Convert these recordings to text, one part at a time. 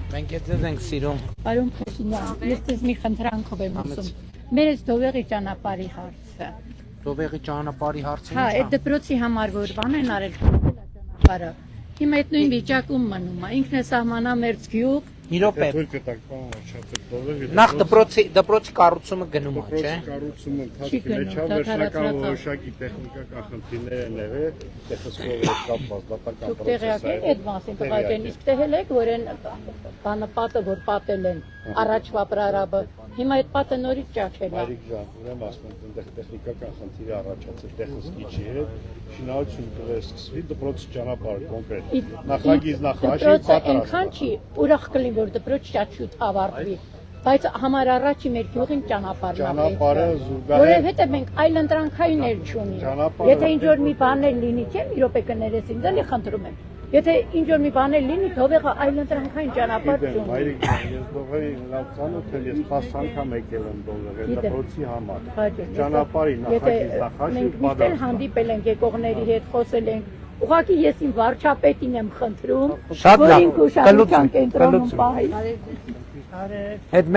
Մենք ձեզ ենք սիրում։ Պարոն Փաշինյան, ես ձեզ մի խնդրանքով եմ ասում։ Մեր այս Դովեղի ճանապարհի հարցը։ Դովեղի ճանապարհի հարցը։ Հա, այդ դպրոցի համար որ բան են արել ճանապարհը։ Հիմա այդ նույն վիճակում մնում է։ Ինքն է սահմանամերձ գյուղ։ Իրոք է։ Նախ դպրոցի կառուցումը գնում է, չէ՞։ Կառուցումը ընթացքում է, չա վերջնական որոշակի տեխնիկական խնդիրներ են եղել, տեխնիկով կապված, դատական Դուք տեղյակ եք այդ մասին, տղաջան, իսկ tehել եք, որ այն բանը պատը, որ պատել են առաջվա պրարաբը, հիմա այդ պատը նորից ճաքել է։ Արիք ջան, ուրեմն ասում եմ, այնտեղ տեխնիկական խնդիր առաջացել տեխնիկի հետ, շինարարություն դրել սկսվի դպրոցի ճանապարհը կոնկրետ։ Նախագիծ նախաշի պատրաստ։ Այնքան չի, ուրախ կլինի, որ դպրոց ճաչուտ ավարտվի, բայց համար առաջի մեր գյուղին ճանապարհն է։ Որովհետև մենք այլ ընտրանքայիններ չունենք։ Եթե ինչ-որ մի բաներ լինի, չէ՞, մի րոպե կներես ինձ, էլի խնդրում եմ։ Եթե ինչ-որ մի բաներ լինի, Դովեղը այլ ընտրանքային ճանապարհ չունի։ Հայրիկ, ես Դովեղի լավ ծանոթ եմ, ես 10 անգամ եկել եմ Դովեղ, դպրոցի համար։ Ճանապարհի նախագիծ նախաշի պատասխան։ Մենք հանդիպել ենք եկողների հետ, խոսել ենք։ Ուղղակի ես իմ վարչապետին եմ խնդրում, որ ինք ուշադրության կենտրոնում պահի։ Այդ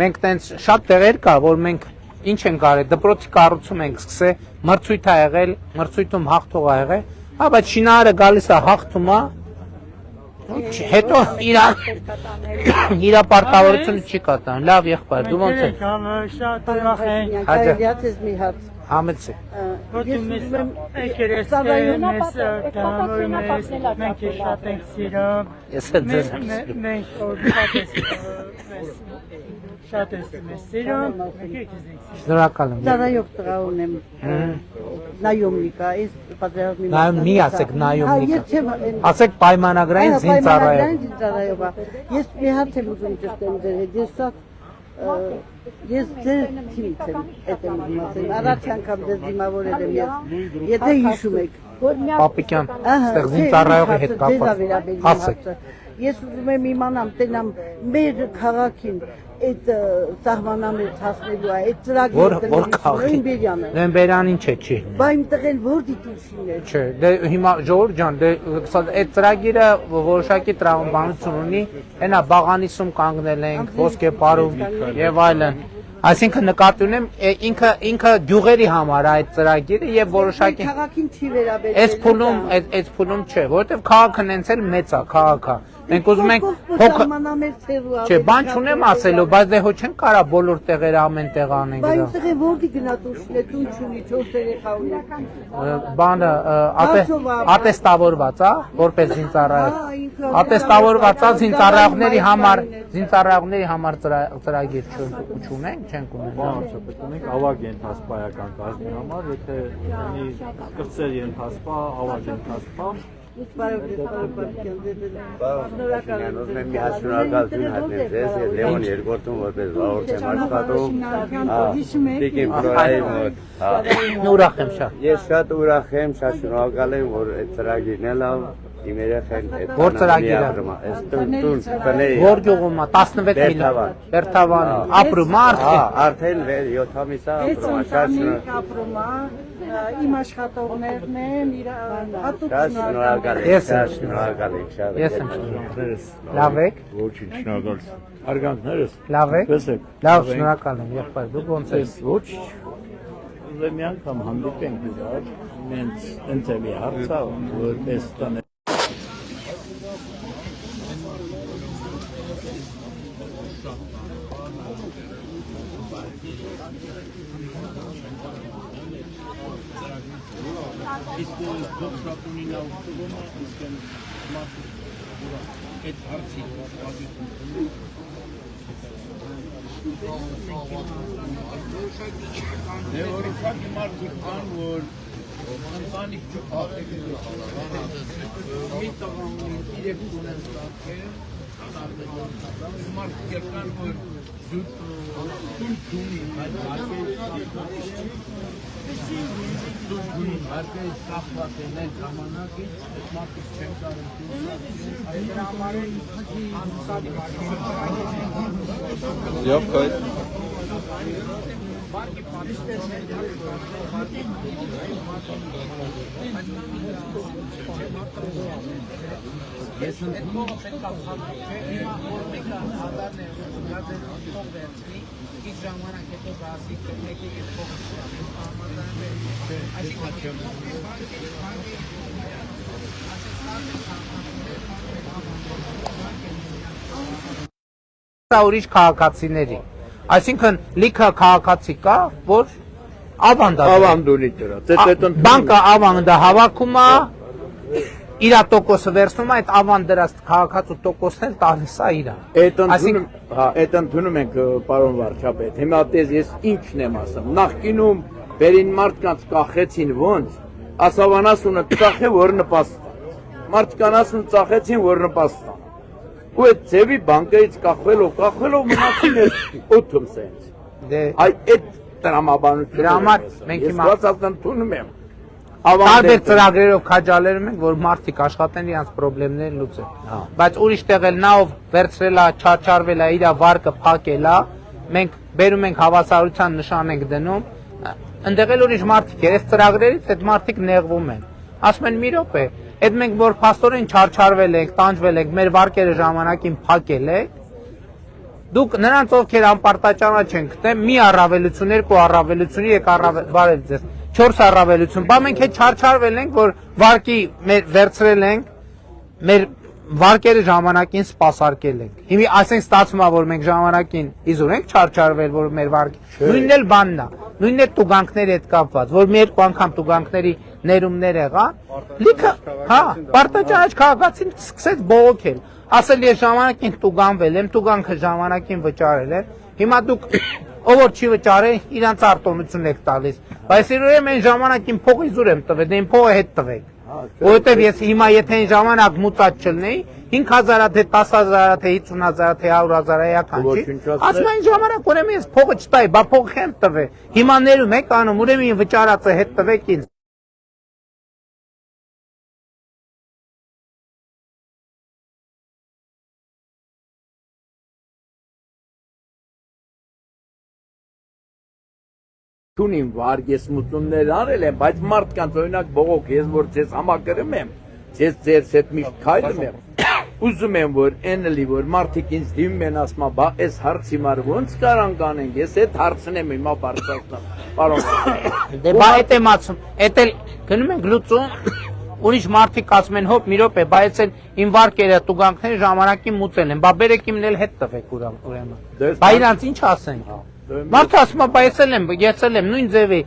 մենք տենց շատ տեղեր կա, որ մենք ինչ ենք արել, դպրոցի կառուցում ենք սկսել, մրցույթ ա եղել, մրցույթում հաղթող ա եղել, հա բայց շինարարը գալիս է հաղթում է, հետո իր պարտավորությունը չի կատարում, լավ եղբայր, դու ոնց ես։ Շատ ուրախ եմ։ Համեցի։ Ոտում ես եկեր ես մեզ դամորում ես, մենք շատ ենք սիրում։ Ես էլ ձեզ եմ սիրում։ Մենք շատ ես սիրում, մենք եկես ենք սիրում։ Շնորհակալ եմ։ Ծառայող տղա ունեմ, նայոմնիկա, այս պատերազմի Նայում մի ասեք նայումնիկա։ Ասեք պայմանագրային զինծառայող։ Ես մի հատ եմ ուզում ճշտեմ ձեր հետ, ես շատ ես ձեր թիմից եմ այդ եմ իմացել, առաջ անգամ ձեզ դիմավորել եմ ես, եթե հիշում եք, Պապիկյան, այստեղ զինծառայողի հետ կապված, ասեք։ Ես ուզում եմ իմանամ, տենամ մեր քաղաքին այդ սահմանամերձ հասնելու է, այդ ծրագիրը Նոյեմբերյանը։ Նոյեմբերյանին չի։ Բա իմ տղեն որ դիտությունն է։ Չէ, դե հիմա ժողովուրդ ջան, դե այդ ծրագիրը որոշակի տրամաբանություն ունի, այնա Բաղանիսում կանգնել ենք, Ոսկեպարում եւ այլն։ Այսինքն նկատի ունեմ ինքը գյուղերի համար է այդ ծրագիրը եւ որոշակի քաղաքին չի վերաբերել։ Այս փուլում չէ, որովհետեւ քաղաքը նենց էլ մեծ է, քաղաքը։ Մենք ուզում ենք Չէ, բան չունեմ ասելու, բայց դե հո չեն կարա բոլոր տեղերը ամեն տեղ անենք դա։ Բայց տեղը որտի գնատուշն է, տուն չունի, 4 երեխա ունի։ Բանը ատեստավորված է, որպես զինծառայող։ Ատեստավորված է զինծառայողների համար ծրագիր չունենք, չենք ունենա։ Բանասապետ ունենք ավագ ենթասպայական կազմի համար, եթե ունի կրծեր ենթասպա, ավագ ենթասպա Շնորհակալ Լեոն երկրորդում որպես վարորդ եմ աշխատում, Տիկին Ֆլորայի մոտ։ Ուրախ եմ շատ։ Ես շատ ուրախ եմ, շատ շնորհակալ եմ, որ այդ ծրագիրն է լավ, իմ երեխեն այդ Որ ծրագիրը։ Այս տուն բների։ Որ գյուղում է 16 միլիոն։ Բերթավան։ Ապրում արդեն։ Արդեն 7 ամիս է ապրում, շատ ապրում իմ աշխատողներն են, հատուկ շնորհակալ եմ, շատ շնորհակալ եմ, շատ։ Ես եմ շնորհակալ։ Լավ եք։ Ոչինչ շնորհակալ։ Արգանքներս։ Լավ եք։ Պես եք։ Լավ, շնորհակալ եմ, եղբայր, դուք ոնց եք։ Ոչինչ։ Ուզում եմ անգամ հանդիպենք իրար, մենք ընթելի հարցա, որպես տան Իսկ դուք շատ ունի նա ուղղում իսկ այդ հարցի որոշակի մարդիկ կան, որ ընտանիք չփոխեք մի տղան իրեք ունեն ստացել մարդիկ կան, որ զուտ տուն չունի Արկայից կախված են են ժամանակից, այդ մարդիկ չեն կարում Եվ կայ Ես ընդունում պետք է փոխել, չէ՞, հիմա որ մեկը 1000-ն է գազել փող վերցնի, ինչ ժամանակ հետո գազի մեկը այդ փողը ստանա, ուրիշ քաղաքացիների, այսինքն լիքը քաղաքացի կա, որ ավանդունի դրած, բանկը ավանդը հավաքում է, իր տոկոսը վերցնում է, այդ ավանդ դրած քաղաքացու տոկոսն էլ տալիս է իրան։ Այդ ընդունում ենք պարոն վարչապետ, հիմա տես ես ինչն եմ ասում, նախկինում բերին մարդկանց կախեցին ոնց, ասավանասունը կախե, որ նպաստան, մարդկանասուն ծախեցին, որ նպաստան, ու այդ ձևի բանկերից կախվելով մնացին էր ութում սենց, այդ տրամաբանություն ես բացած ընդունում եմ, տարբեր ծրագրերով քաջալերում ենք, որ մարդիկ աշխատեն իրենց խնդիրները լուծեն, բայց ուրիշ տեղ էլ նա ով վերցրել է, չարչարվել է, իր վարկը փակել է, մենք բերում ենք հավասարության նշան ենք դնում, ընդեղ էլ ուրիշ մարդիկ են, այս ծրագրերից այդ մարդիկ նեղվում են, ասում են մի րոպե, այդ մենք որ փաստորեն չարչարվել ենք, տանջվել ենք, մեր վարկերը ժամանակին փակել ենք, դուք նրանց ովքեր անպարտաճանաչ են գտել, մի առավելություն, երկու առավելություն, բարև ձեզ, 4 առավելություն, բա մենք հետ չարչարվել ենք, որ վարկի վերցրել ենք, մեր վարկերը ժամանակին սպասարկել ենք։ Հիմա ասենք ստացվում է, որ մենք ժամանակին իզուր ենք չարչարվել, որ մեր վարկի, նույնն էլ բանն է, նույնն էլ տուգանքների հետ կապված, որ մի երկու անգամ տուգանքների ներումներ եղան, լիքը, պարտաճանաչ քաղաքացին սկսեց բողոքել, ասել ես ժամանակին տուգանվել եմ, տուգանքը ժամանակին վճարել եմ, հիմա դուք ով որ չի վճարել, իրանց արտոնություն եք տալիս, բայց իրոք այն ժամանակին փողը իզուր եմ տվել, դե իմ փողը հետ տվեք, որովհետև ես հիմա եթե այն ժամանակ մուծած չլնեի, 5000-ա թե 10000-ա թե 50000-ա թե 100,000-ա էական չի, ասում այն ժամանակ ուրեմն ես փողը չտայի, բա փողը չեմ տվել, հիմա ներում եք անում, ուրեմն վճարածը հետ տվեք ինձ։ Տունին վար ես մուծումներ արել եմ, բայց մարդկանց օրինակ բողոք ես որ ձեզ համակրում եմ, ձեզ հետ միշտ քայլում եմ, ուզում եմ որ այնլի որ մարդիկ ինձ դիմում են ասում, բա այս հարցի մար ոնց կարանք անենք, ես այդ հարցն եմ հիմա բարձրացնում, պարոն։ Դե բա այդ եմ ասում, այդ էլ գնում ենք լուծում, ուրիշ մարդիկ ասում են հոп մի րոպե, բայց էլ իմ վարկերը տուգանքները ժամանակին մուծել են, բա բերեք իմն էլ հետ տվեք ուրեմն։ Բա իրանց ինչ ասենք։ Մարդը ասում է, բայց ես էլ եմ, նույն ձևի,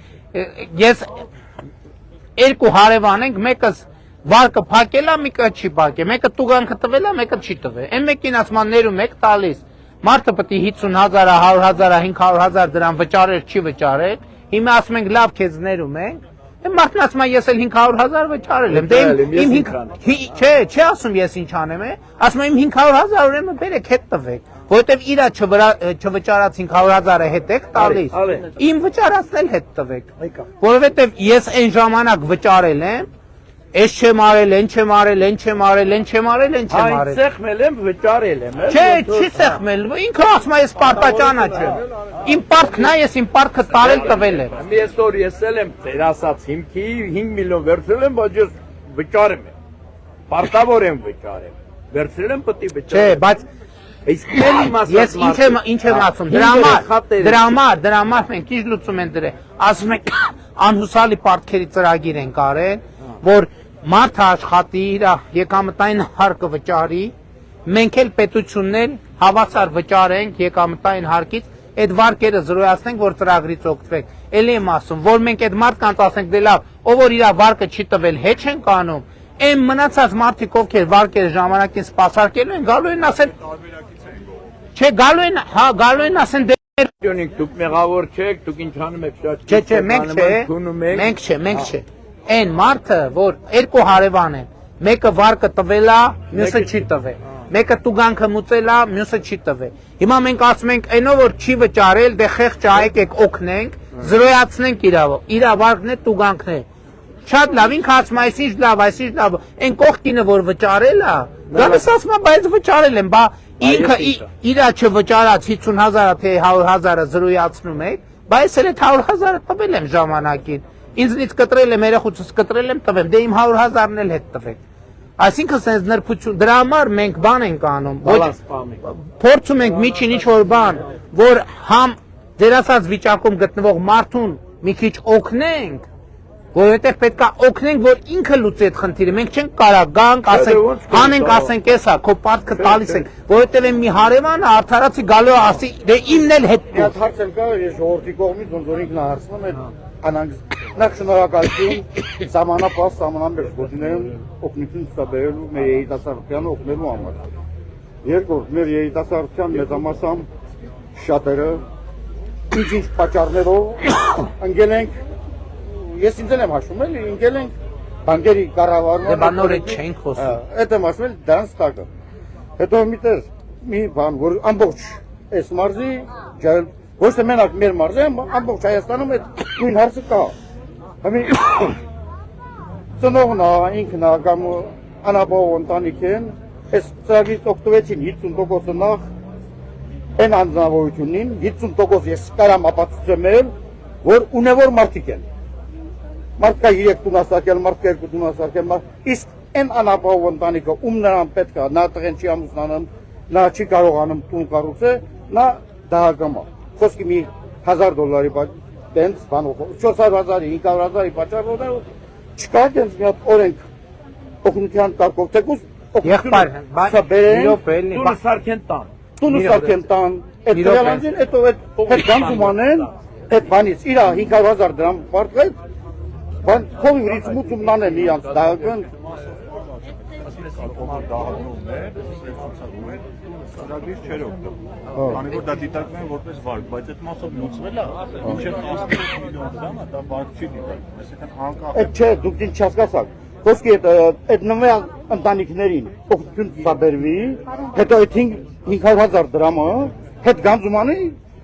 ես երկու հարևան ենք, մեկը վարկը փակել է, մեկը չի փակել, մեկը տուգանքը տվել է, մեկը չի տվել, այն մեկին ասում է ներում եք տալիս, մարդը պետք է 50,000, 100,000, 500,000 դրամ վճարել, չի վճարել, հիմա ասում ենք լավ քեզ ներում ենք, այն մարդն ասում է ես էլ 500,000 վճարել եմ, դե չէ ասում ես ինչ անեմ, ասում եմ 500,000 ուրեմն բերեք հետ տվեք, որովհետև իրա չվճարած 500,000-ը հետ եք տալիս, իմ վճարածն էլ հետ տվեք, որովհետև ես այն ժամանակ վճարել եմ, ես չեմ արել, են չեմ արել, են չեմ արել, են չեմ արել, են չեմ արել։ Այն սեղմել եմ, վճարել եմ։ Չէ, չի սեղմել, ինքը ասում է ես պարտաճանաչ եմ, իմ պարտքն է, ես իմ պարտքը տարել տվել եմ։ Ես որ ես եմ ձեր ասած հիմքի 5 միլիոն վերցրել եմ, բայց ես վճարեմ եմ, պարտավոր եմ վճարեմ, վերցրել եմ պետք է վճարեմ։ Չէ, բայց ես ինչ եմ ասում, դրա համար մենք ինչ լուծում են դրել, ասում ենք անհուսալի պարտքերի ծրագիր են կարել, որ մարդը աշխատի, իր եկամտային հարկը վճարի, մենք էլ պետությունն էլ հավասար վճարենք եկամտային հարկից, այդ վարկերը զրոյացնենք, որ ծրագրից օգտվենք։ Էլի եմ ասում, որ մենք այդ մարդկանց ասենք, դե լավ, ով որ իր վարկը չի տվել, հետ չենք անում, այն մնացած մարդիկ ովքեր վարկերը ժամանակին սպասարկելու են, գալու են ասեն, չէ, գալու են ասեն դուք մեղավոր չեք, դուք ինչ անում եք, չէ, մենք չէ, Այն մարդը, որ երկու հարևան են, մեկը վարկը տվել է, մյուսը չի տվել, մեկը տուգանքը մուծել է, մյուսը չի տվել։ Հիմա մենք ասում ենք, այնով որ չի վճարել, դե խեղճ եկեք օգնենք, զրոյացնենք իր վարկն է, տուգանքն է։ Շատ լավ, ինքը ասում է, այսինչ լավ, այն կողքինը որ վճարել է, գալիս ասում է, բայց վճարել եմ, բա ինքը իրա չվճարած 50,000-ը թե 100,000-ը զրոյացնում եք, բայց էլ այդ 100,000-ը տվել եմ ժամանակին։ Ինձնից կտրել եմ, երեխուցս կտրել եմ տվեմ, դե իմ 100,000-ն էլ հետ տվեք։ Այսինքն sense նրբություն դրա համար մենք բան ենք անում, Բալանս պահենք։ փորձում ենք միջին ինչ-որ բան, որ համ դերասած վիճակում գտնվող մարդուն մի քիչ օգնենք, որովհետև պետքա օգնենք, որ ինքը լուծի այդ խնդիրը։ Մենք չենք կարա գանք, ասենք, հանենք, ասենք, էսա, քո պարտքը տալիս ենք, որովհետև այն մի հարևանը արդարացի գալու է ասի, դե իմն էլ հետ Մի հատ հարց էլ կա, ես ժողովրդի կողմից ոնց որ ինքն է հարցնում է անանգ նախ շնորհակալություն սահմանապահ սահմանամերձ գործիներն օգնություն ցուցաբերելու մեր երիտասարդությանը օգնելու համար։ Երկրորդ, մեր երիտասարդության մեծամասամբ շատերը ինչ պատճառներով ընկել ենք, ես ինձ եմ հաշվում էլի, ընկել ենք բանկերի կառավարման։ Դե բանորը չենք խոսում։ Այդ եմ ասում, դրանց տակը։ Հետո մի բան, որ ամբողջ այս մարզի ոչ թե մենակ մեր մարզը, ամբողջ Հայաստանում այդ նույն հարցը կա։ Համի ծնողն է, ինքն է կամ անապահով ընտանիք են, այս ծրագրից օգտվեցին 50%-ը նախ այն անձնավորությունին, 50% ես կարամ ապացուցեմ, որ ունևոր մարդիկ են։ Մարդկա 3 տուն ասարկել, մարդկա 2 տուն ասարկել, իսկ այն անապահով ընտանիքը, ում նրան պետք է, նա տղեն չի ամուսնանում, նա չի կարողանում տուն կառուցել, նա դահակամ է։ Խոսքի մի $1000 տենց բանով, 400,000-ի, 500,000-ի պատճառով չկա տենց մի հատ օրենք օգնության կարգով, թեկուզ օգնություն Տունը սարքեն տան։ տունը սարքեն տան, այդ դրանցին, այդ գանձում անեն, այդ բանից, իրա 500,000 դրամ պարտվեց, բան քովի ուրից մուծումն անեն իրանց դահակն, Դահակում է, ծրագրից չեր օգտվում։ Քանի որ դա դիտարկվում է որպես վարկ, բայց այդ մասով լուծվել է, մինչև 15 միլիոն դրամ է, դա վարկ չի դիտարկվում։ Այսինքն անկախ այդ չէ, դուք ինչ չհասկացաք։ Խոսքի այդ նվեր ընտանիքներին օգնություն ցուցաբերվի, հետո այդ 500,000 դրամը հետ գանձումանի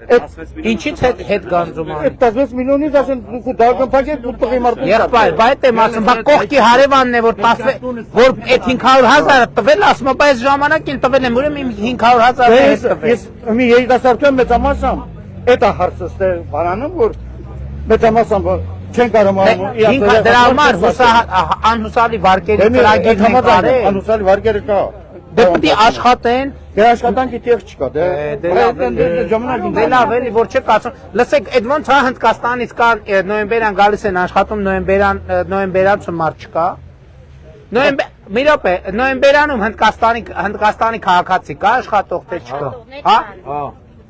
Ինչից հետ գանձում անի։ 16 միլիոնից ասեն դու դահակն փակեք դու տղի մարդու։ Եղբայր, բայց եմ ասում, բա կողքի հարևանն է որ որ այդ 500,000-ը տվել, ասում է, այս ժամանակին տվել եմ, ուրեմն 500,000-ը հետ տվել։ Ես մի երիտասարդության մեծամասամբ այդ է հարցը ստեղ բարանում, որ մեծամասամբ չեն կարող Դրա համար անհուսալի վարկերի ծրագիրն են կարել։ անհուսալի վարկերը կա։ Դե պետք է աշխատեն, դե աշխատանքի տեղ չկա, դե լավ էլի որ չեք ասում։ Լսեք, այդ ոնց է Հնդկաստանից կան նոյեմբերյան գալիս են աշխատում, նոյեմբերացու մարդ չկա։ Մի րոպե, նոյեմբերանում Հնդկաստանի քաղաքացի կա աշխատող թե չկա։ Հա։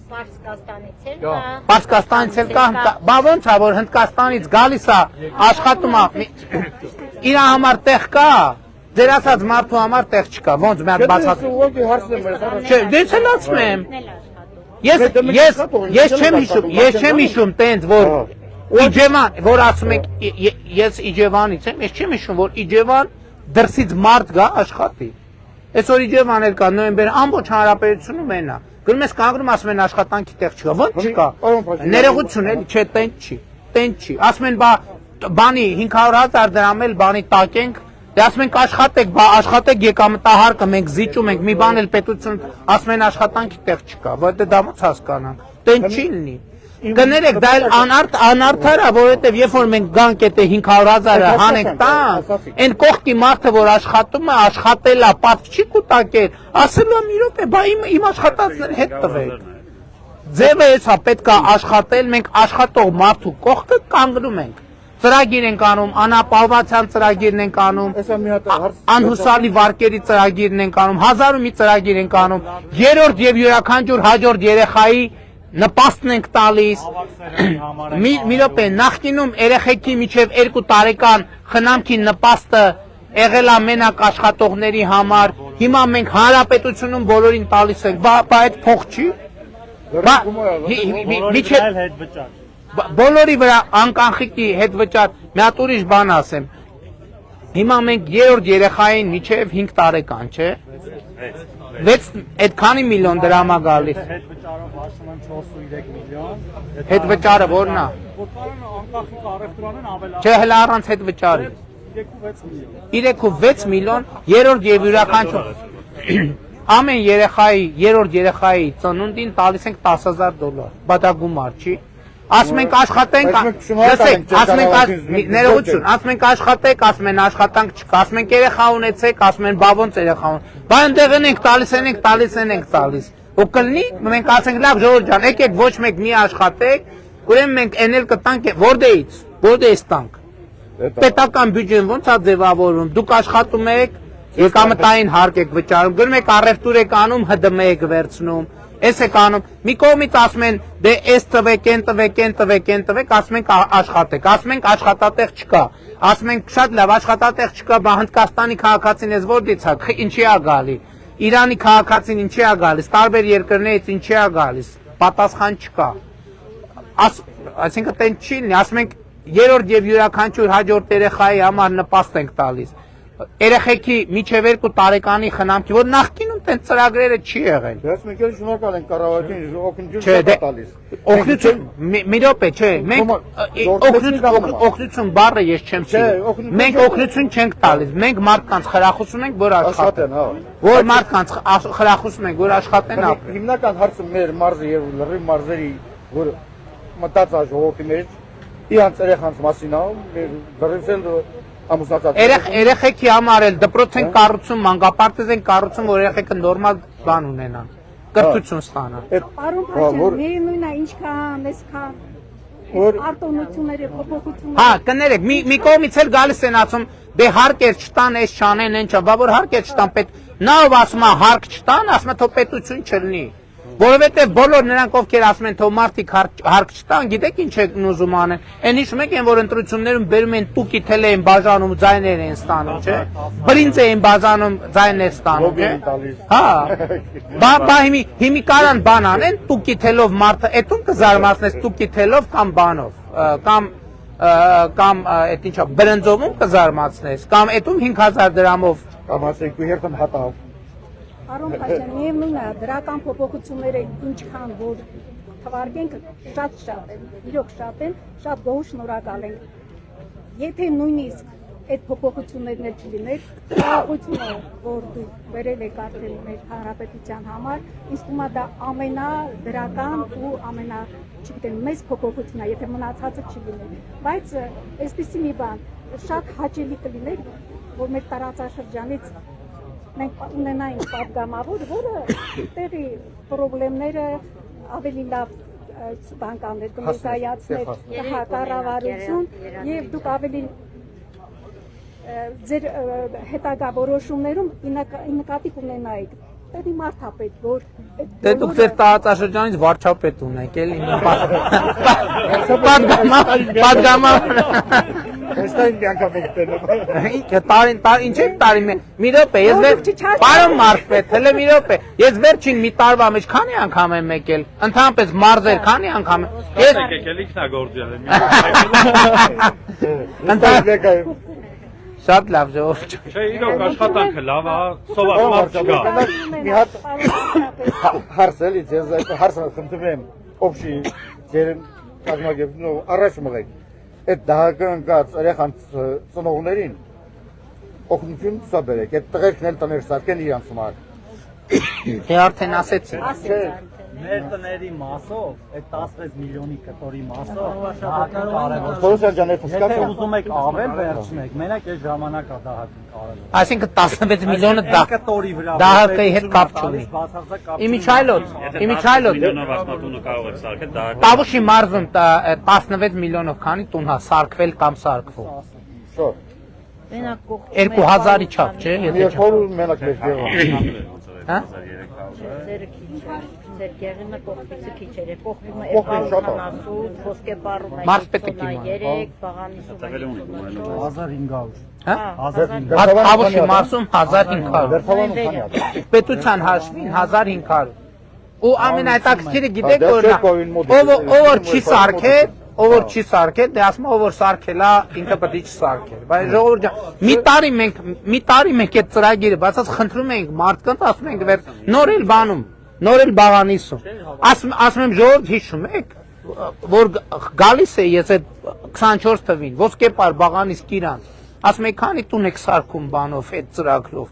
Պարսկաստանից էլ կա։ Պարսկաստանից էլ կա, բա ոնց է որ Հնդկաստանից գալիս է, աշխատում է, իր համար տեղ կա։ Ձեր ասած մարդու համար տեղ չկա, ոնց մի հատ բացատրում։ Չէ, դες էլ ասում եմ։ Ես չեմ հիշում տենց, որ Իջևան, որ ասում եք, ես Իջևանից եմ, ես չեմ հիշում, որ Իջևան դրսից մարդ գա աշխատի։ Այսօր Իջևան էլ կա, նոյեմբեր ամբողջ հանրապետությունում են է։ Գնում ես կանգնում, ասում են աշխատանքի տեղ չկա, ոնց չկա։ Ներողություն էլի, չէ, տենց չի։ Ասում են, բա բանի 500,000 դրամ էլ բանի տակենք Դե ասում ենք աշխատեք եկամտահարկը մենք զիջում ենք, մի բան էլ պետություն ասում են աշխատանքի տեղ չկա, որտե դա ոնց հասկանանք, տենց չի լինի։ Կներեք, դա էլ անարդար է, որովհետև երբ որ մենք գանք այդ 500,000-ը հանենք տան, այն կողքի մարդը, որ աշխատում է, աշխատել է, պատք չի կուտակել, ասելու է մի րոպե, բա իմ աշխատածները հետ տվեք։ Ձևը էսա պետք է աշխատել, մենք աշխատող մարդու կողքը կանգնում ենք։ Ծրագիր ենք անում, անապահովության ծրագիրն ենք անում, անհուսալի վարկերի ծրագիրն ենք անում, 1000 մի ծրագիր ենք անում, երրորդ եւ յուրաքանչյուր հաջորդ երեխայի նպաստն ենք տալիս։ Մի րոպե, նախկինում երեխեքի միջև 2 տարեկան խնամքի նպաստը եղել է մենակ աշխատողների համար, հիմա մենք հանրապետությունում բոլորին տալիս ենք, բա այդ փող չի։ Բոլորի վրա անկանխիկի հետ վճար, մի հատ ուրիշ բան ասեմ, հիմա մենք երրորդ երեխային միջև 5 տարեկան, չէ, այդ քանի միլիոն դրամ է գալիս, հետ վճարը որն է, չէ հլը առանց հետ վճարի, 3.6 միլիոն, երրորդ և յուրաքանչյուր, ամեն երեխայի, երրորդ երեխայի ծնունդին տալիս ենք $10,000, բա դա գումար չի, Ասում ենք աշխատենք, լսեք, ասում ենք ներողություն, ասում ենք աշխատեք, ասում են աշխատանք չկա, ասում ենք երեխա ունեցեք, ասում են բա ոնց երեխա ունեն։ Բա այնտեղ ենք տալիս։ Ու կլինի, մենք ասենք լավ ժողովուրդ ջան, եկեք ոչ մեկ մի աշխատեք, ուրեմն մենք էնել կտանք, որտեղից տանք։ Պետական բյուջեն ոնց է ձևավորվում, դուք աշխատում եք, եկամտային հարկ եք վճարում, գնում եք առևտուր եք անում, ՀԴՄ եք վերցնում, էս եք անում, մի կողմից ասում են, դե էս տվեք, են տվեք, ասում ենք աշխատեք, ասում ենք աշխատատեղ չկա, ասում ենք շատ լավ աշխատատեղ չկա, բա Հնդկաստանի քաղաքացին էս որտից է, ինչի է գալի, Իրանի քաղաքացին ինչի է գալիս, տարբեր երկրներից ինչի է գալիս, պատասխան չկա, այսինքն տեն չի լինի, ասում ենք երրորդ եւ յուրաքանչյուր հաջորդ երեխայի համար նպաստ ենք տալիս, երեխեքի միջև 2 տարեկանի խնամքի, որ նախկինում տեն ծրագրերը չի եղել։ Դες մենք էլ շնորհակալ ենք կառավարին օգնություն տալիս։ Օգնություն, մի րոպե, չէ, մենք օգնություն բառը ես չեմ սիրում։ Մենք օգնություն չենք տալիս, մենք մարդկանց խրախուսում ենք, որ աշխատեն, որ մարդկանց խրախուսում ենք, որ աշխատեն ապրեն։ Հիմնական հարցը մեր մարզի եւ լրիվ մարզերի, որ մտած է ժողովրդի մեջ, իրանց երեխանց մասին է, դրեցեն Երեխեքի համար էլ դպրոց են կառուցում, մանկապարտեզ են կառուցում, որ երեխեքը նորմալ բան ունենան, կրթություն ստանան։ Պարոն Փաշյան, միևնույն է ինչքան, այսքան արտոնությունները, փոփոխությունները։ Հա, կներեք, մի կողմից էլ գալիս են ասում, դե հարկեր չտան, այս չանեն, այն չա, բա որ հարկեր չտան, նա ով ասում է հարկ չտան, ասում է թող պետություն չլինի։ Որովհետև բոլոր նրանք ովքեր ասում են թող մարդիկ հարկ չտան, գիտեք ինչ են ուզում անեն։ Այն հիշում եք, որ ընտրություններում բերում են տուկի թել են բաժանում, ձայներ են ստանում, չէ։ Բրինձ են բաժանում, ձայներ ստանում, չէ։ Հա։ Բա հիմի կարան բան անեն, տուկի թելով մարդը, այդում կզարմացնես տուկի թելով կամ բանով, կամ այդ ինչա, բրնձովում կզարմացնես, կամ այդում 5000 դրամով, կամ ասենք ու հերթում հատավ։ Պարոն Փաշյան, միևնույն է, դրական փոփոխությունները ինչքան որ թվարկենք շատ են, իրոք շատ գոհ շնորհակալ ենք։ Եթե նույնիսկ այդ փոփոխություններն էլ չլիներ, խաղաղությունը, որ դու վերել եք արդեն մեր հանրապետության համար, ինձ թվում է դա ամենադրական ու չգիտեմ, մեծ փոփոխությունն է, եթե մնացածը չլիներ։ Բայց այսպիսի մի բան, շատ հաճելի կլիներ, որ մեր տարածաշրջանից մենք ունենայինք պատգամավոր, որը տեղի խնդիրները ավելի լավ բան կաներ, կներկայացներ կառավարություն եւ դուք ավելի ձեր հետագա որոշումներում նկատի կունենայիք տեղի մարդապետ, որ դե դուք ձեր տարածաշրջանից վարչապետ ունեք, էլի պատգամավոր Այստեղ անգամ եք տենում։ Ինչ եք տարի մի րոպե, պարոն մարզպետ, հələ մի րոպե, ես վերջին մի տարվա մեջ քանի անգամ եմ եկել, ընդհանրապես մարզեր քանի անգամ ես եկել ինքնագործել Շատ լավ ժողովուրդ։ Չէ, իրոք աշխատանքը լավ է, սովորաբար չկա։ Մի հատ հարց էլի, ես այդ հարցը խնդրում եմ օբշի ձեր կազմակերպությունով առաջ մղեք։ Այդ դահական ընկած երեխանց ծնողներին օգնություն ցուցաբերեք, այդ տղերքն էլ տներ սարքեն իրանց համար։ Դե արդեն ասեցի։ Մեր տների մասով, այդ 16 միլիոնի կտորի մասով, կարևոր։ Պարոն ջան, Եթե ուզում եք ավել վերցնեք, մենակ այս ժամանակա դահակին կարևոր։ Այսինքն 16 միլիոնը կտորի վրա դահակի հետ կապ չունի։ Իմիջայլոտ։ Միլիոնով ասմատունը կարող եք սարքել, դա Տավուշի մարզում 16 միլիոնով քանի տուն հա սարքվել կամ սարքվում։ Շո։ մենակ 2000-ի չափ, չէ՞, եթե Ես հոր մենակ մեր դեղը։ Հա? Ձեր գեղինը կողքիցը քիչ էր, կողքումը էպալանասուց, ոսկե բարում է 3, բաղանիսում է 1500։ Հա? Տավուշի մարզում 1500։ Պետության հաշվին 1500։ Ու ամենահետաքրքիրը գիտեք որն ով որ չի սարքել, դե ասում ով որ սարքել է, ինքը պետք է չսարքել։ Բայց ժողովուրդ ջան, մի տարի մենք այդ ծրագիրը բացած խնդրում ենք մարդկանց, ասում ենք վեր նոր էլ բաղանիսում։ Ասում եմ ժողովուրդ հիշում եք, որ գալիս է ես այդ 24 թվին, ոսկեպար բաղանիսկ իրանց։ Ասում եք քանի տուն եք սարքում բանով այդ ծրագրով։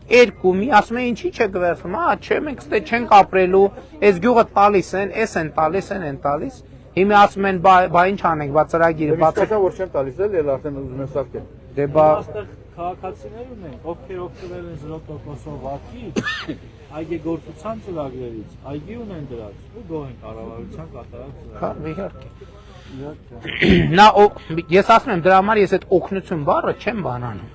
2 մի ասում են ինչի՞ չեք վերցնում, չէ մենք ստե չենք ապրելու, այս գյուղը տալիս են, էս են տալիս, են տալիս։ Հիմա ասում են բա ինչ անենք, բա ծրագիրը բաց Իսկ որ չեմ տալիս էլ արդեն ուզում եմ սարքել։ դե բա Այստեղ քաղաքացիներ ունեն, ովքեր օգտվել են 0%-ով վարկի, այգեգործության ծրագրերից, այգի ունեն դրած ու գոհ են կառավարության կատարած ծրագրերից։ Նա ես ասում եմ դրա համար ես այդ օգնություն բառը չեմ բանանում։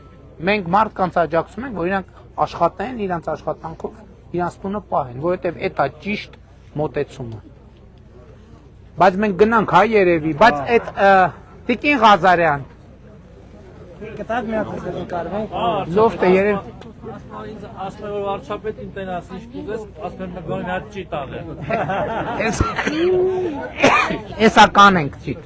Մենք մարդկանց աջակցում ենք, որ իրանք աշխատեն, իրանք աշխատանքով իրանք տունը պահեն, որովհետև դա ճիշտ մոտեցումը։ Բայց մենք գնանք հայ երևի, բայց այդ Տիկին Ղազարյան Կտակ մի հատ նկարվենք։ Լոֆտը երևի Ինձ ասում է որ վարչապետին տենաս ինչ կուզես, ասում եմ գոնե մի հատ չի տալը։ Էսա կանենք ճիտ։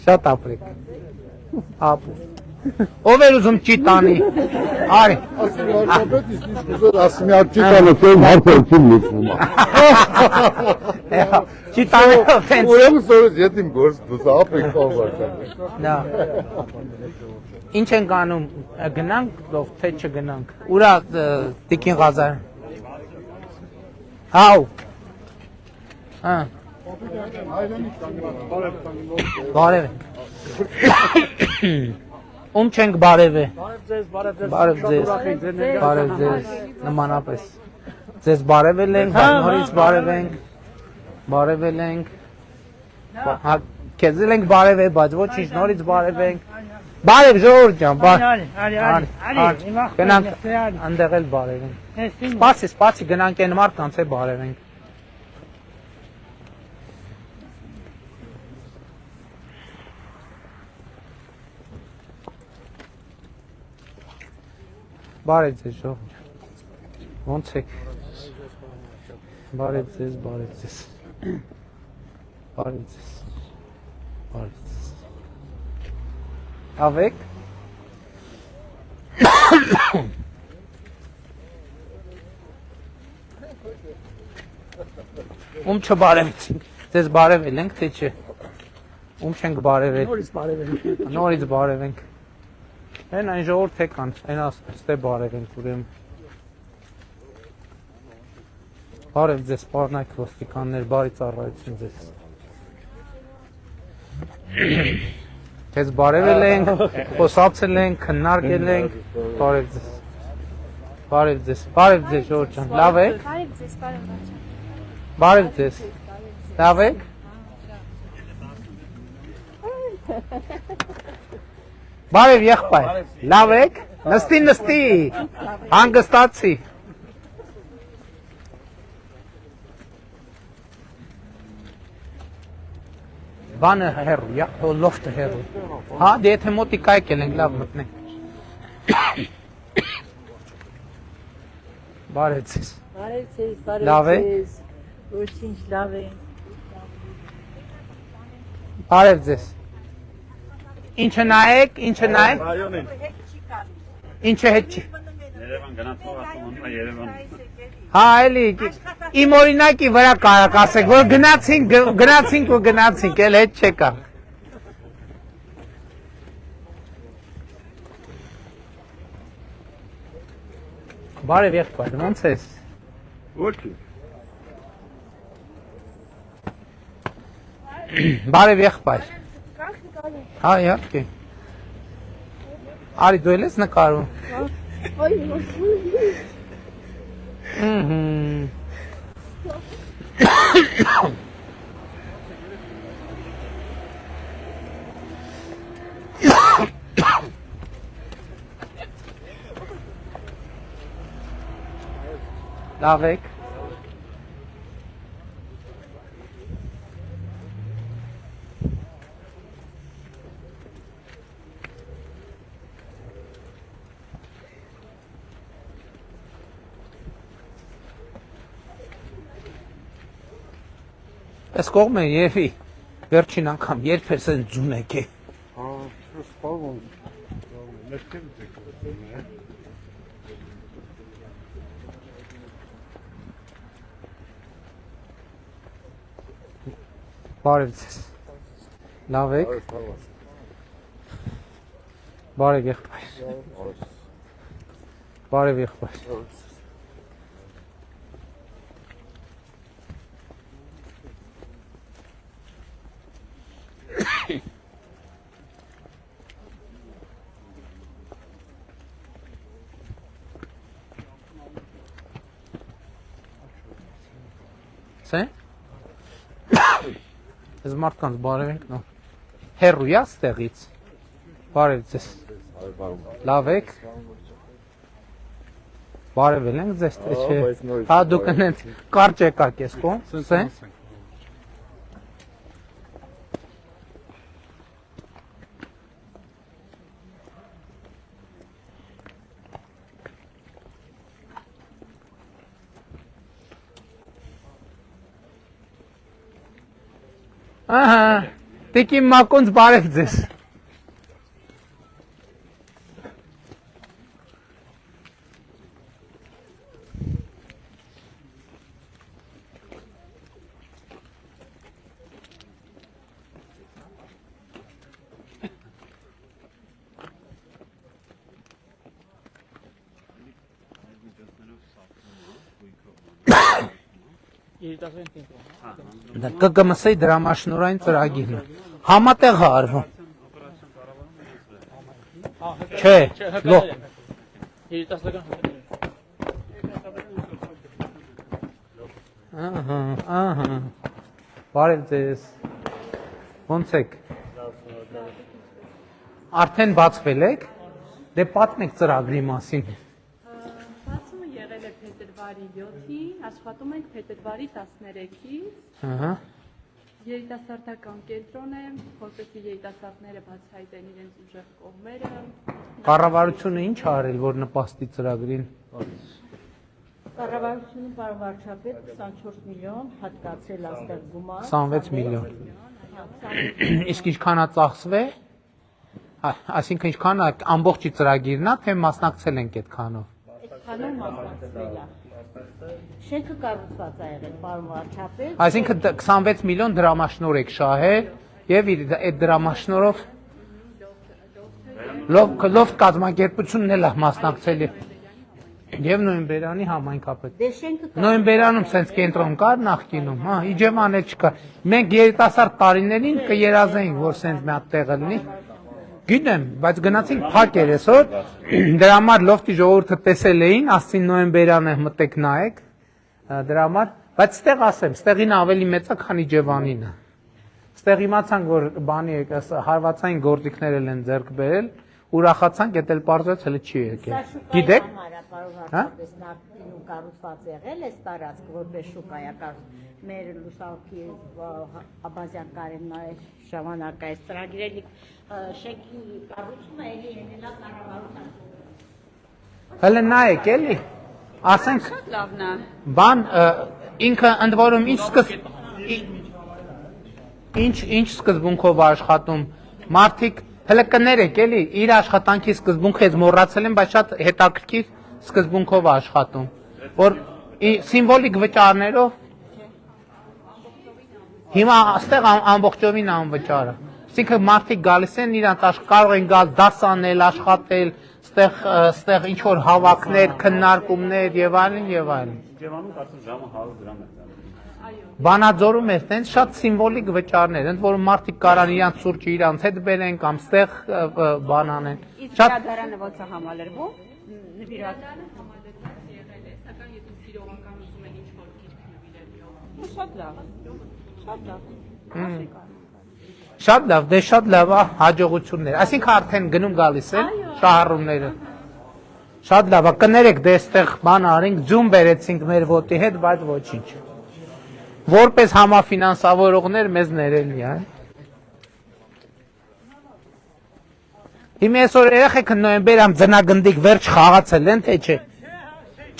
Շատ ապրեք։ Ապու։ Ով էր ուզում ճիտանի։ Արի։ Ասում վարչապետ իսկ ինչ կուզեր ասում մի հատ ճիտանը թեմ հարցը չեմ լուծվում։ Ճիտանելով տենց։ Ուրեմն սորս յետին գործ դուս ապրեք ով վարչապետ։ Դա։ Ինչ են կանում, գնանք, ով թե չգնանք։ Ուրա Տիկին Ղազարյան։ Հաու։ Հա։ Բարև։ Ում չենք բարևե։ Բարև ձեզ։ Բարև ձեզ։ Նմանապես։ Ձեզ բարևել ենք, նորից բարևենք։ Բարևել ենք։ Հա, քեզել ենք բարևե, բայց ոչինչ նորից բարևենք։ Բարև ժողովուրդ ջան, Արի, գնանք այնտեղ էլ բարևենք։ Սպասի, գնանք այն մարդկանց է բարևենք։ Բարև ձեզ ժողովուրդ։ Ոնց եք։ Բարև ձեզ։ Բարև ձեզ։ Ավեք։ Ում չբարևեցինք։ Ձեզ բարևել ենք, թե չէ։ Ում չենք բարևել։ Նորից բարևենք։ Այն ժողովուրդ եկան, այն աստե բարևենք ուրեմն։ Բարև ձեզ, պարնայք ոստիկաններ, բարի ծառայություն ձեզ։ Ձեզ բարևել ենք, խոսացել ենք, քննարկել ենք, բարև ձեզ։ Բարև ձեզ, ժողովուրդ ջան, լավ եք։ Բարև ձեզ։ Լավ եք։ Բարև եղբայր, լավ եք։ Նստի, հանգստացի։ Բանը հեռու, լոֆտը հեռու։ Հա, դե եթե մոտիկա եկել ենք, լավ մտնենք։ Բարև ձեզ։ Լավ եք։ Ոչինչ լավ է։ Բարև ձեզ։ Ինչը նայեք։ Ինչը հետ չի։ Երևան գնացող ասում եմ Երևան։ Հա, էլի իմ օրինակի վրա կարակ ասեք, որ գնացինք, էլ հետ չեկա։ Բարև եղբայր, ոնց ես։ Ոչինչ։ Բարև եղբայր։ Հա, իհարկե։ Արի դու էլ ես նկարում։ Լավ եք։ Այս կողմը երևի վերջին անգամ երբ ես են ձուն եկե։ Հա, սպալվում։ Ներքև եկել։ Բարև ձեզ։ Լավ եք։ Բարև եղբայր։ Բարև եղբայր։ Սե՞։ Ես մարդկանց բարև ենք նոր։ Հերրու է ստեղից։ Բարև ձեզ։ Լավ եք։ Բարևել ենք ձեզ թե չէ։ Հա դուք այնց կարճ եկաք ես կողմ, սե։ Ահա, տիկին մակոնց բարև ձեզ։ Դա ԿԿՄՍ-ի դրամաշնորհային ծրագիրն է։ Համատեղ է արվում։ Չէ, լո։ Ահա։ Բարև ձեզ։ Ոնց եք։ Արդեն բացվել եք։ Դե պատմեք ծրագրի մասին։ Բացումը եղել է փետրվարի 7-ին, աշխատում ենք փետրվարի 13-ից։ Ահա։ Երիտասարդական կենտրոն է, որպեսզի երիտասարդները բացահայտեն իրենց ուժեղ կողմերը։ Կառավարությունը ինչ ա արել, որ նպաստի ծրագրին։ Կառավարությունը պարոն վարչապետ 24 միլիոն հատկացրել աստեղ գումար։ 26 միլիոն։ Իսկ ինչքան է ծախսվել։ Այսինքն ինչքան է ամբողջի ծրագիրն է, թե մասնակցել ենք այդքանով։ Այդքանով մասնակցվել է։ Շենքը կառուցված է եղել պարոն վարչապետ։ Այսինքն 26 միլիոն դրամաշնոր եք շահել եւ այդ դրամաշնորով լոֆտ կազմակերպությունն էլ է մասնակցել եւ Նոյեմբերյանի համայնքապետ։ Դե շենքը Նոյեմբերյանում sense կենտրոն կար նախկինում, հա, Իջևան էլ չկար։ Մենք երիտասարդ տարիներին կերազեինք, որ sense մի հատ տեղը լինի։ Գիտեմ, բայց գնացինք փակ էր այսօր, դրա համար լոֆտի ժողովուրդը տեսել էին, ասցին Նոյեմբերյանը մտեք նայեք, դրա համար, բայց ստեղ ասեմ, ստեղին ավելի մեծ է, քան Իջևանինը։ Ստեղ իմացանք, որ բանի հարվածային գործիքներ են ձեռք բերել, ուրախացանք, դա էլ պարզվեց հələ չի եկել։ Գիտեք։ Նախկինում կառուցված եղել է տարածք, որպես շուկայական մեր լուսավորքի Աբազյան Կարեննայի ժամանակայից ծրագրերի շենքի կառուցումը էլի ելնելա կառավարության։ Հələ նայեք էլի, ասենք Լավն է։ բան ինքը ընդ որում ինչ սկզբունքով աշխատում մարդիկ հələ կներեք էլի իր աշխատանքի սկզբունքը ես մոռացել եմ, բայց շատ հետաքրքիր սկզբունքով աշխատում, որ սիմվոլիկ վճարներով հիմա այստեղ ամբողջովին անվճար է։ Այսինքն մարդիկ գալիս են իրանց կարող են գալ դաս անել, աշխատել, այստեղ ինչ որ հավաքներ, քննարկումներ եւ այլն եւ այլն։ Իջևանում կարծես ժամը 100 դրամ է։ Բանաձորում էր տենց շատ սիմվոլիկ վճարներ, ընդ որում մարդիկ կարան իրանց սուրճը իրանց հետ բերեն կամ այստեղ բան անեն։ Իսկ հրադարանը ո՞նց է համալրվում։ Նվիրատանը համալրված եղել է, սակայն եթե սիրողական ուզում են ինչ-որ գիրք նվիրել։ Շատ լավ։ Շատ լավ։ Շատ լավ, դե շատ լավ է, հաջողություններ։ Այսինքն արդեն գնում գալիս են շահառուները։ Շատ լավ է, կներեք, դե այստեղ բան արինք, ձում բերեցինք մեր ոտի հետ, բայց ոչինչ։ Որպես համաֆինանսավորողներ մեզ ներելի է։ Հիմա այսօր երեխեքը նոյեմբերյան ձնագնդիկ վերջ խաղացել են, թե չէ։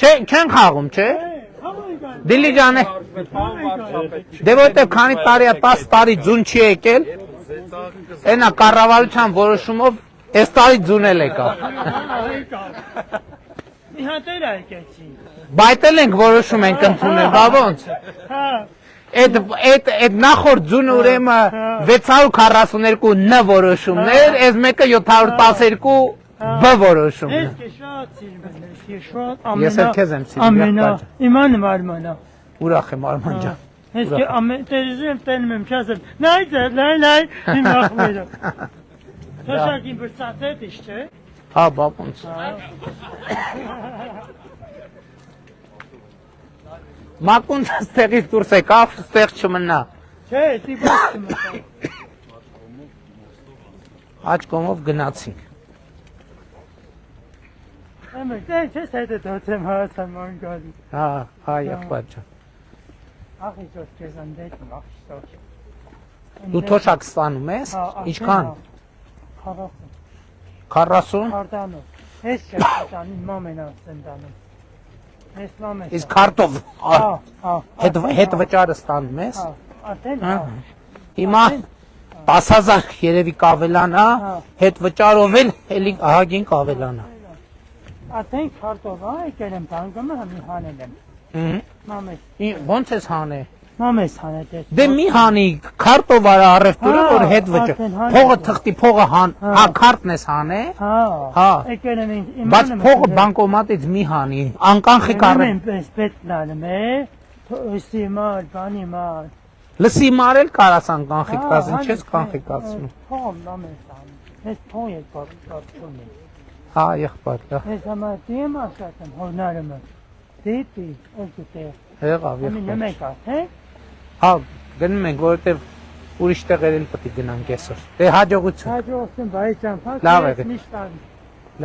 Չեն խաղում, չէ։ Դիլիջան է։ Դե որտեղ քանի տարի է, 10 տարի ձուն չի եկել։ Այնա կառավարության որոշումով այս տարի ձուն էլ եկավ։ Մի հատ էլ եկեցի։ Բայց էլ ենք որոշում ենք ընդունել, բա ոնց։ Այդ նախորդ ձունը ուրեմն 642 ն որոշումներ, այս մեկը 712 B որոշումն է։ Ես քեզ շատ սիրում եմ, ես շատ Ես էլ քեզ եմ սիրում, ամենա եղբայր ջան։ իման մարմանա։ Ուրախ եմ Արման ջան։ Ես քեզ ամեն տերիզում տենում եմ, չասեմ, լայ, իմ ախմերը։ Թոշակին բրծացետ իշ, չէ։ Հա, բապոնց։ Մակունց ստեղից դուրս եկավ, ստեղ չմնա։ Չէ, դի բաց չմտա։ Աջ կողմով գնացինք։ Ամեն չէ, հետո դոցեմ հարցան ման գալի։ Հա, եղբայր ջան։ Ախի ճոս քեզ անդետ մախշտոչ։ Դու թոշակ ստանում ես։ Ինչքան։ 40։ Քարտանով։ Ես չեմ ստանում, մամենա ստանում։ Ես մամեն։ Իսկ քարտով Հա։ հետ վճարը ստանում ես։ Արդեն։ Հիմա 10000 երևի կավելանա, հետ վճարով էլ էլի ահագին կավելանա։ Արդեն քարտով եկել եմ բանկոմը համի հանել եմ։ Մամես։ Ոնց ես հանե։ Մամես հանել ես։ Դե մի հանի, քարտով արա առևտուրը, որ հետ վճար։ Փողը թղթի, փողը հա քարտն ես հանե։ Հա։ Եկել եմ իմանալու։ Բայց փողը բանկոմատից մի հանի, անկանխի կառը։ Պես պետլանում է, սիմար, բանի մար։ Լսի մարել կարաս անկանխիկ կազին, չես կանխիկ կացնում։ Փողը մամես անում։ Ես փող ես բարձում եմ։ Հա, եղբայր, դա։ Ես համար դիեմ ասացեմ, հորնարումը։ Դիտի, ոսուտե։ Եղավ, եղբայր։ Ամեն մեկ է։ Հա, գնում ենք, որովհետև ուրիշ տեղեր էլ պետք է գնանք այսօր։ Դե հաջողություն։ Հաջողություն, բայ ջան, Լավ եղեք։ միշտ ան։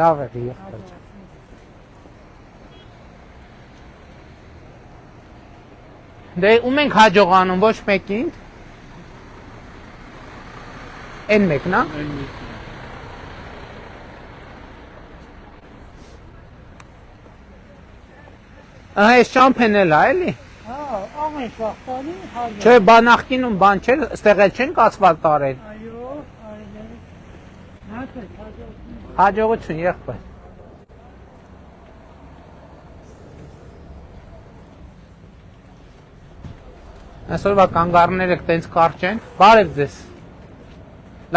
Լավ եղի, եղբայր ջան։ Դե ում ենք հաջողանում, ոչ մեկին։ Են մեկն, հա։ Ահա այս ճամփեն էլ է, էլի։ Հա, ամեն շախտանի հաջող։ Չէ, բանախկինում բան չէ, ստեղ էլ չեն կացված տարել։ Այո, այո։ Հա, Հաջողություն, եղբայր։ Այսօրվա կանգառները տենց կարճ են։ Բարև ձեզ։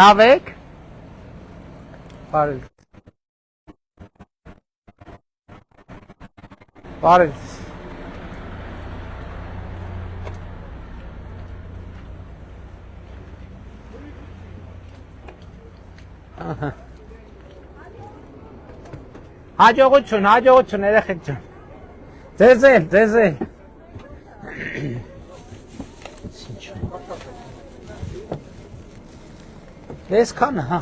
Լավ եք։ Բարև։ Բարև ձեզ։ Հաջողություն երեխեք ջան։ Ձեզ էլ։ Այսքան, հա։